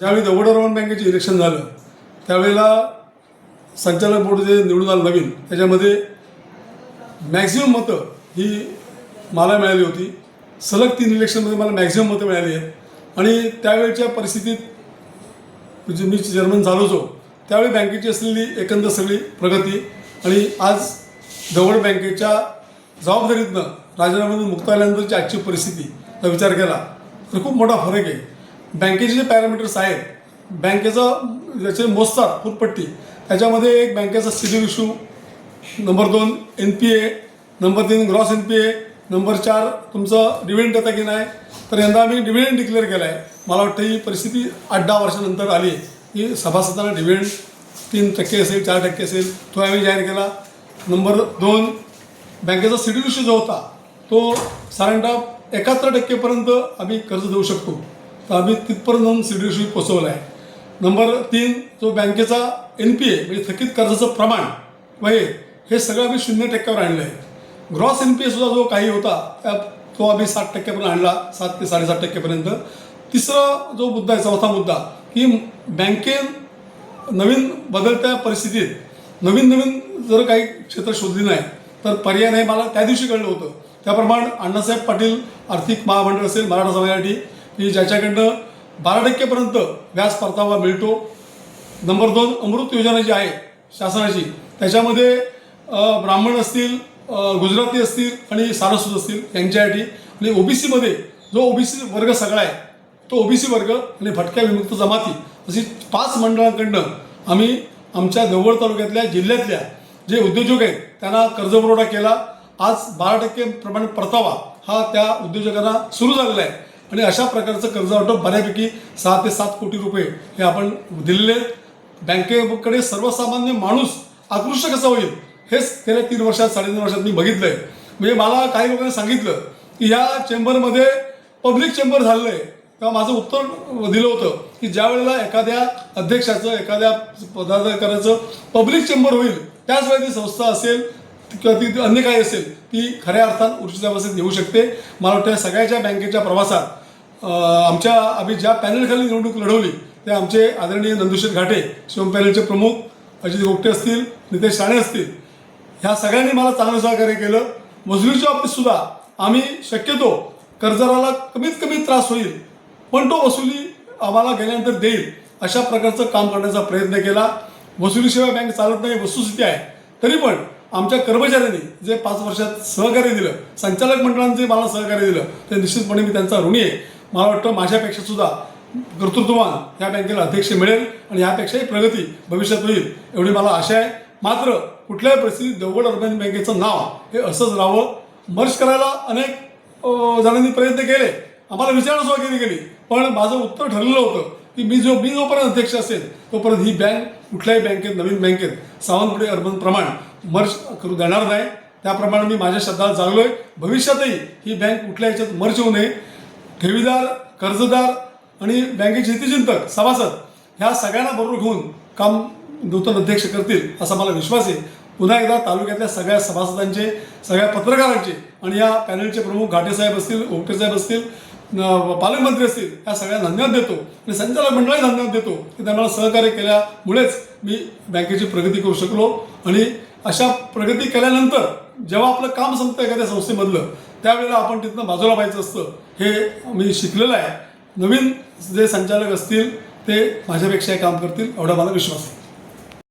ज्यावेळी दौंड अर्बन बँकेचे इलेक्शन झालं त्यावेळेला संचालक बोर्ड जे निवडून आलं नवीन त्याच्यामध्ये मॅक्झिमम मतं ही मला मिळाली होती. सलग 3 इलेक्शनमध्ये मला मॅक्झिमम मतं मिळाली आहेत आणि त्यावेळच्या परिस्थितीत म्हणजे मी चेअरमन झालोच त्यावेळी बँकेची असलेली एकंदर सगळी प्रगती आणि आज दौंड बँकेच्या जबाबदारीतनं राजीनाम्यातून मुक्त आल्यानंतरची आजची परिस्थितीचा विचार केला तर खूप मोठा फरक आहे. बँकेचे जे पॅरामीटर्स आहेत बँकेचं ज्याचे मोजतात फुटपट्टी त्याच्यामध्ये एक बँकेचा CIBIL issue, number 2 NPA, number 3 gross NPA, number 4 तुमचं डिव्हिडंड देता की नाही. तर यंदा आम्ही डिव्हिडंड डिक्लेअर केला आहे. मला वाटतं ही परिस्थिती 8-10 वर्षानंतर आली आहे की सभासदांना डिव्हिडंड 3% असेल 4% असेल तो आम्ही जाहीर केला. नंबर 2 बँकेचा सिबिल इश्यू जो होता तो साधारणतः 71% आम्ही कर्ज देऊ शकतो तर आम्ही तिथपर्यंत जाऊन सिबिल इश्यू पोचवला आहे. नंबर 3 जो बँकेचा NPA म्हणजे थकीत कर्जाचं प्रमाण वय हे सगळं आम्ही 0% आणलं आहे. ग्रॉस NPA सुद्धा जो काही होता तो आम्ही 60% आणला, 7 ते 7.5%. तिसरा जो मुद्दा आहे, चौथा मुद्दा की बँकेत नवीन बदलत्या परिस्थितीत नवीन जर काही क्षेत्र शोधली नाही तर पर्याय नाही. मला त्या दिवशी कळलं होतं त्याप्रमाणे अण्णासाहेब पाटील आर्थिक महामंडळ असेल मराठा समाजासाठी की ज्याच्याकडनं 12% व्याज परतावा मिळतो. नंबर 2 अमृत योजना जी आहे शासनाची त्याच्यामध्ये ब्राह्मण असतील, गुजराती असतील आणि सारस्वत असतील यांच्यासाठी आणि OBCमध्ये जो OBC वर्ग सगळा आहे तो OBC वर्ग आणि भटक्या विमुक्त जमाती अशी 5 मंडळांकडनं आम्ही आमच्या दौंड तालुक्यातल्या जिल्ह्यातल्या जे उद्योजक आहेत त्यांना कर्जपुरवठा केला. आज 12% प्रमाणे परतावा हा त्या उद्योजकांना सुरू झालेला आहे आणि अशा प्रकारचं कर्ज वाटप बऱ्यापैकी 6 ते 7 कोटी रुपये हे आपण दिलेले. बँकेकडे सर्वसामान्य माणूस आकृष्ट कसा होईल हेच गेल्या 3 वर्षात 3.5 वर्षात मी बघितलं आहे. म्हणजे मला काही लोकांनी सांगितलं की ह्या चेंबरमध्ये पब्लिक चेंबर झालेलं आहे तेव्हा माझं उत्तर दिलं होतं की ज्या वेळेला एखाद्या अध्यक्षाचं एखाद्या पदाधिकाऱ्याचं पब्लिक चेंबर होईल त्याच वेळेला ती संस्था असेल किंवा ती अन्य काही असेल ती खऱ्या अर्थात ऊर्जित अवस्थेत येऊ शकते. मला वाटतं सगळ्याच्या बँकेच्या प्रवासात आम्ही ज्या पॅनलखाली निवडणूक लढवली ते आमचे आदरणीय नंदुशेठ घाटे शिवम पॅनलचे प्रमुख अजित गोपटे असतील, नितेश राणे असतील, ह्या सगळ्यांनी मला चांगलं सहकार्य केलं. वसुलीच्या बाबतीत सुद्धा आम्ही शक्यतो कर्जदाराला कमीत कमी त्रास होईल पण तो वसुली आम्हाला गेल्यानंतर देईल अशा प्रकारचं काम करण्याचा प्रयत्न केला. वसुलीशिवाय बँक चालत नाही वस्तुस्थिती आहे. तरी पण आमच्या कर्मचाऱ्यांनी जे 5 वर्षात सहकार्य दिलं, संचालक मंडळांनी जे मला सहकार्य दिलं ते निश्चितपणे मी त्यांचा ऋणी आहे. मला वाटतं माझ्यापेक्षा सुद्धा कर्तृत्ववान या बँकेला अध्यक्ष मिळेल आणि यापेक्षाही प्रगती भविष्यात होईल एवढी मला आशा आहे. मात्र कुठल्याही परिस्थितीत दौंड अर्बन बँकेचं नाव हे असंच राहावं. मर्ज करायला अनेक जणांनी प्रयत्न केले, आम्हाला विचारणा सुद्धा केली पण माझं उत्तर ठरलेलं होतं की मी जोपर्यंत अध्यक्ष असेल तोपर्यंत ही बँक कुठल्याही बँकेत नवीन बँकेत सावंतवाडी अर्बन प्रमाण मर्ज करू देणार नाही. त्याप्रमाणे मी माझ्या शब्दाला जागलोय. भविष्यातही ही बँक कुठल्या ह्याच्यात मर्ज होऊ नये. ठेवीदार, कर्जदार आणि बँकेचे हितचिंतक, सभासद ह्या सगळ्यांना बरोबर घेऊन काम नूतन अध्यक्ष करतील असा मला विश्वास आहे. पुन्हा एकदा तालुक्यातल्या सगळ्या सभासदांचे, सगळ्या पत्रकारांचे आणि या पॅनलचे प्रमुख घाटेसाहेब असतील, ओपटेसाहेब असतील, पालकमंत्री असतील या सगळ्यांना धन्यवाद देतो आणि संचालक मंडळाला धन्यवाद देतो की त्यांना सहकार्य केल्यामुळेच मी बँकेची प्रगती करू शकलो. आणि अशा प्रगती केल्यानंतर जेव्हा आपलं काम संपतं एखाद्या संस्थेमधलं त्यावेळेला आपण तिथनं बाजूला व्हायचं असतं हे मी शिकलेलं आहे. नवीन जे संचालक असतील ते माझ्यापेक्षा काम करतील एवढा मला विश्वास आहे.